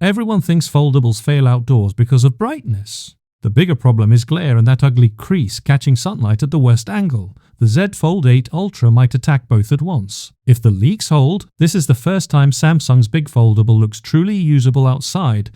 Everyone thinks foldables fail outdoors because of brightness. The bigger problem is glare and that ugly crease catching sunlight at the worst angle. The Z Fold 8 Ultra might attack both at once. If the leaks hold, this is the first time Samsung's big foldable looks truly usable outside.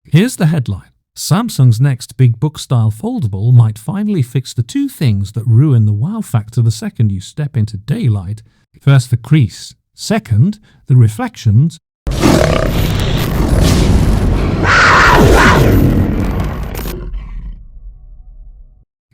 Here's the headline. Samsung's next big book-style foldable might finally fix the two things that ruin the wow factor the second you step into daylight. First, the crease. Second, the reflections.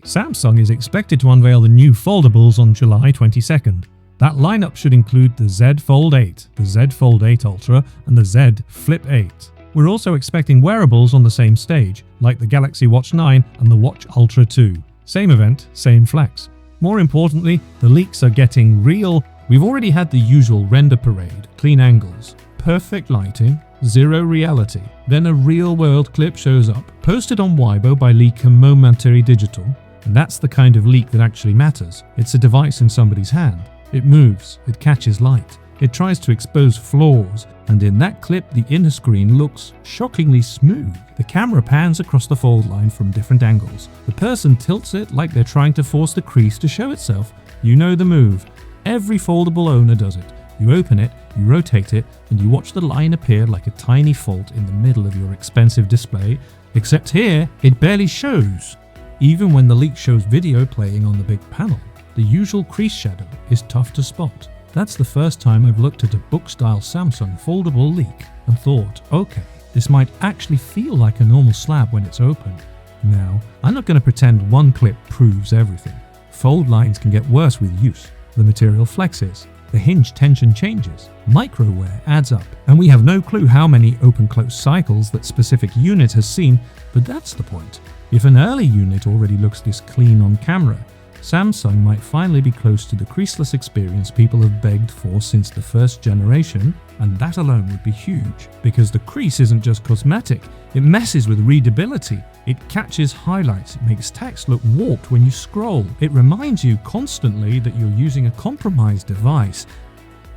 Samsung is expected to unveil the new foldables on July 22nd. That lineup should include the Z Fold 8, the Z Fold 8 Ultra, and the Z Flip 8. We're also expecting wearables on the same stage, like the Galaxy Watch 9 and the Watch Ultra 2. Same event, same flex. More importantly, the leaks are getting real. We've already had the usual render parade, clean angles, perfect lighting, zero reality. Then a real-world clip shows up, posted on Weibo by leaker Momentary Digital. And that's the kind of leak that actually matters. It's a device in somebody's hand. It moves, it catches light, it tries to expose flaws, and in that clip the inner screen looks shockingly smooth. The camera pans across the fold line from different angles. The person tilts it like they're trying to force the crease to show itself. You know the move. Every foldable owner does it. You open it, you rotate it, and you watch the line appear like a tiny fault in the middle of your expensive display, except here it barely shows. Even when the leak shows video playing on the big panel, the usual crease shadow is tough to spot. That's the first time I've looked at a book-style Samsung foldable leak and thought, okay, this might actually feel like a normal slab when it's open. Now, I'm not going to pretend one clip proves everything. Fold lines can get worse with use. The material flexes, the hinge tension changes, micro wear adds up, and we have no clue how many open-close cycles that specific unit has seen, but that's the point. If an early unit already looks this clean on camera, Samsung might finally be close to the creaseless experience people have begged for since the first generation, and that alone would be huge, because the crease isn't just cosmetic, it messes with readability, it catches highlights, it makes text look warped when you scroll, it reminds you constantly that you're using a compromised device.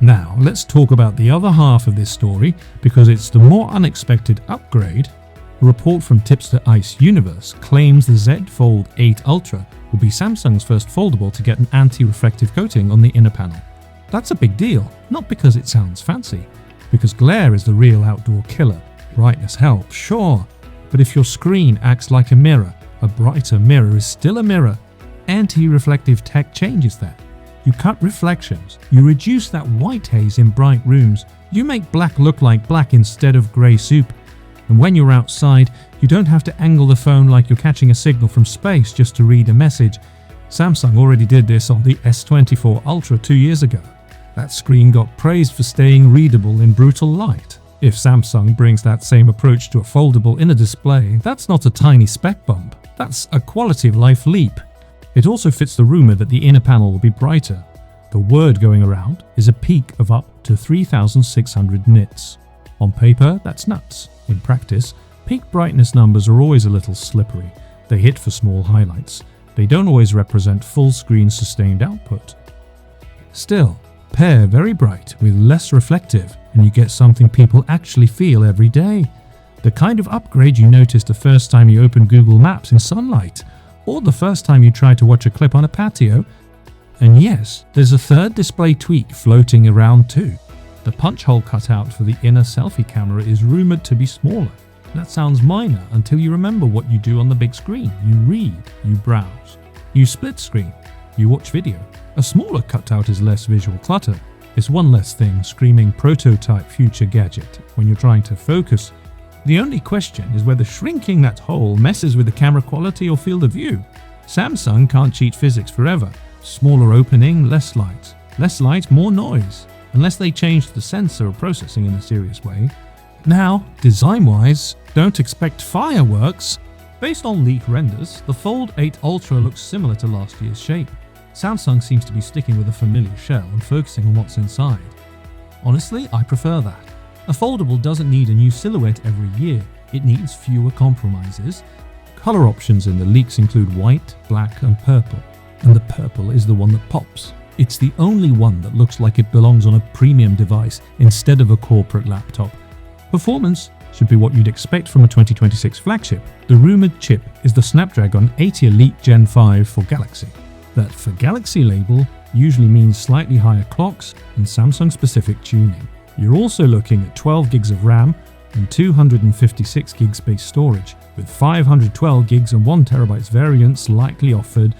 Now, let's talk about the other half of this story, because it's the more unexpected upgrade. A report from Tipster Ice Universe claims the Z Fold 8 Ultra will be Samsung's first foldable to get an anti-reflective coating on the inner panel. That's a big deal, not because it sounds fancy, because glare is the real outdoor killer. Brightness helps, sure, but if your screen acts like a mirror, a brighter mirror is still a mirror. Anti-reflective tech changes that. You cut reflections, you reduce that white haze in bright rooms, you make black look like black instead of grey soup. And when you're outside, you don't have to angle the phone like you're catching a signal from space just to read a message. Samsung already did this on the S24 Ultra 2 years ago. That screen got praised for staying readable in brutal light. If Samsung brings that same approach to a foldable inner display, that's not a tiny spec bump. That's a quality of life leap. It also fits the rumor that the inner panel will be brighter. The word going around is a peak of up to 3,600 nits. On paper, that's nuts. In practice, peak brightness numbers are always a little slippery. They hit for small highlights. They don't always represent full screen sustained output. Still, pair very bright with less reflective and you get something people actually feel every day. The kind of upgrade you notice the first time you open Google Maps in sunlight, or the first time you try to watch a clip on a patio. And yes, there's a third display tweak floating around too. The punch hole cutout for the inner selfie camera is rumored to be smaller. That sounds minor until you remember what you do on the big screen. You read, you browse, you split screen, you watch video. A smaller cutout is less visual clutter. It's one less thing screaming prototype future gadget when you're trying to focus. The only question is whether shrinking that hole messes with the camera quality or field of view. Samsung can't cheat physics forever. Smaller opening, less light. Less light, more noise. Unless they change the sensor or processing in a serious way. Now, design-wise, don't expect fireworks. Based on leak renders, the Fold 8 Ultra looks similar to last year's shape. Samsung seems to be sticking with a familiar shell and focusing on what's inside. Honestly, I prefer that. A foldable doesn't need a new silhouette every year. It needs fewer compromises. Color options in the leaks include white, black, and purple. And the purple is the one that pops. It's the only one that looks like it belongs on a premium device instead of a corporate laptop. Performance, should be what you'd expect from a 2026 flagship. The rumored chip is the Snapdragon 80 Elite Gen 5 for Galaxy. That for Galaxy label usually means slightly higher clocks and Samsung-specific tuning. You're also looking at 12 gigs of RAM and 256 gigs space storage, with 512 gigs and 1 terabyte variants likely offered.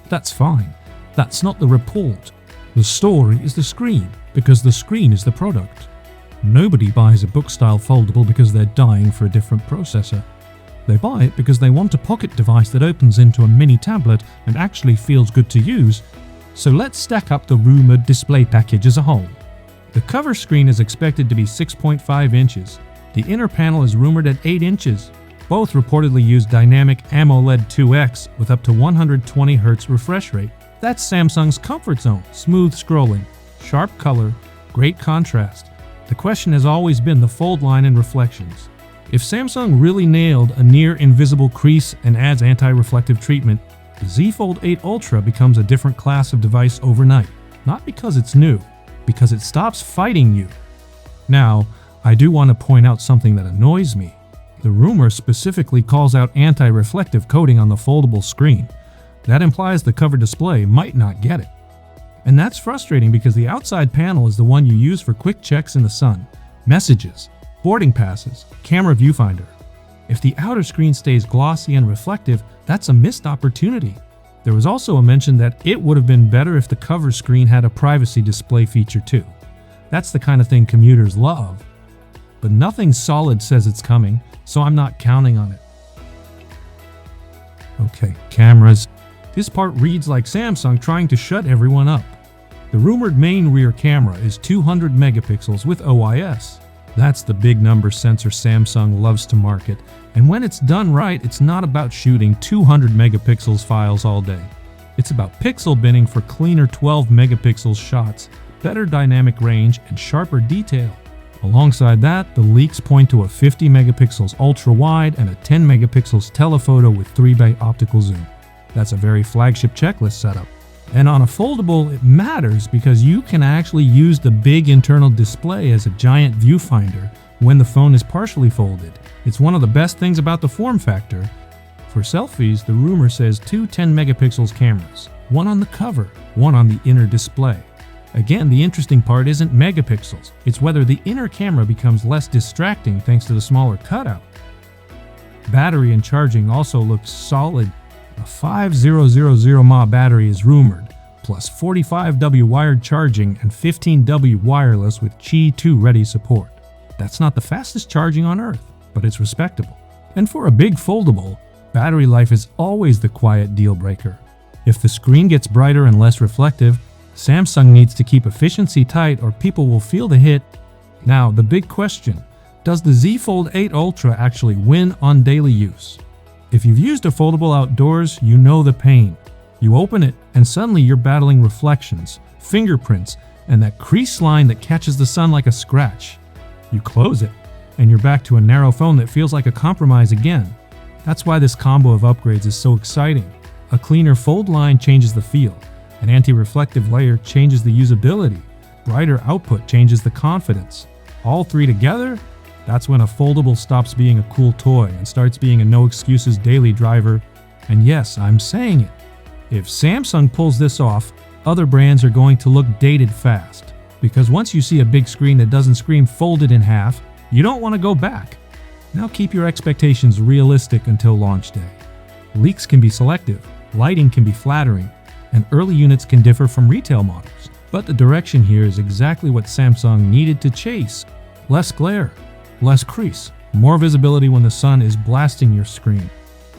That's fine. That's not the report. The story is the screen, because the screen is the product. Nobody buys a book-style foldable because they're dying for a different processor. They buy it because they want a pocket device that opens into a mini tablet and actually feels good to use. So let's stack up the rumored display package as a whole. The cover screen is expected to be 6.5 inches. The inner panel is rumored at 8 inches. Both reportedly use dynamic AMOLED 2X with up to 120Hz refresh rate. That's Samsung's comfort zone: smooth scrolling, sharp color, great contrast. The question has always been the fold line and reflections. If Samsung really nailed a near-invisible crease and adds anti-reflective treatment, the Z Fold 8 Ultra becomes a different class of device overnight. Not because it's new, because it stops fighting you. Now, I do want to point out something that annoys me. The rumor specifically calls out anti-reflective coating on the foldable screen. That implies the cover display might not get it. And that's frustrating because the outside panel is the one you use for quick checks in the sun, messages, boarding passes, camera viewfinder. If the outer screen stays glossy and reflective, that's a missed opportunity. There was also a mention that it would have been better if the cover screen had a privacy display feature too. That's the kind of thing commuters love. But nothing solid says it's coming, so I'm not counting on it. Okay, cameras. This part reads like Samsung trying to shut everyone up. The rumored main rear camera is 200 megapixels with OIS. That's the big number sensor Samsung loves to market, and when it's done right, it's not about shooting 200 megapixels files all day. It's about pixel binning for cleaner 12 megapixels shots, better dynamic range, and sharper detail. Alongside that, the leaks point to a 50 megapixels ultra-wide and a 10 megapixels telephoto with 3-bay optical zoom. That's a very flagship checklist setup. And on a foldable, it matters because you can actually use the big internal display as a giant viewfinder when the phone is partially folded. It's one of the best things about the form factor. For selfies, the rumor says 2 10 megapixels cameras, one on the cover, one on the inner display. Again, the interesting part isn't megapixels, it's whether the inner camera becomes less distracting thanks to the smaller cutout. Battery and charging also looks solid. A 5000 mAh battery is rumored, plus 45W wired charging and 15W wireless with Qi 2 ready support. That's not the fastest charging on Earth, but it's respectable. And for a big foldable, battery life is always the quiet deal breaker. If the screen gets brighter and less reflective, Samsung needs to keep efficiency tight or people will feel the hit. Now, the big question, does the Z Fold 8 Ultra actually win on daily use? If you've used a foldable outdoors, you know the pain. You open it and suddenly you're battling reflections, fingerprints, and that crease line that catches the sun like a scratch. You close it, and you're back to a narrow phone that feels like a compromise again. That's why this combo of upgrades is so exciting. A cleaner fold line changes the feel. An anti-reflective layer changes the usability. Brighter output changes the confidence. All three together? That's when a foldable stops being a cool toy and starts being a no-excuses daily driver. And yes, I'm saying it. If Samsung pulls this off, other brands are going to look dated fast. Because once you see a big screen that doesn't scream folded in half, you don't want to go back. Now keep your expectations realistic until launch day. Leaks can be selective, lighting can be flattering, and early units can differ from retail models. But the direction here is exactly what Samsung needed to chase. Less glare, less crease, more visibility when the sun is blasting your screen.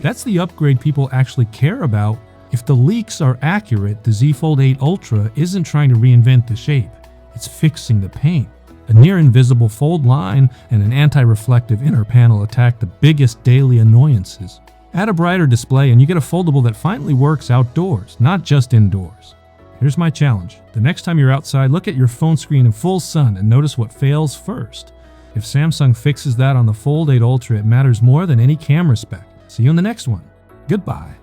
That's the upgrade people actually care about. If the leaks are accurate, the Z Fold 8 Ultra isn't trying to reinvent the shape, it's fixing the pain. A near-invisible fold line and an anti-reflective inner panel attack the biggest daily annoyances. Add a brighter display and you get a foldable that finally works outdoors, not just indoors. Here's my challenge. The next time you're outside, look at your phone screen in full sun and notice what fails first. If Samsung fixes that on the Fold 8 Ultra, it matters more than any camera spec. See you in the next one. Goodbye.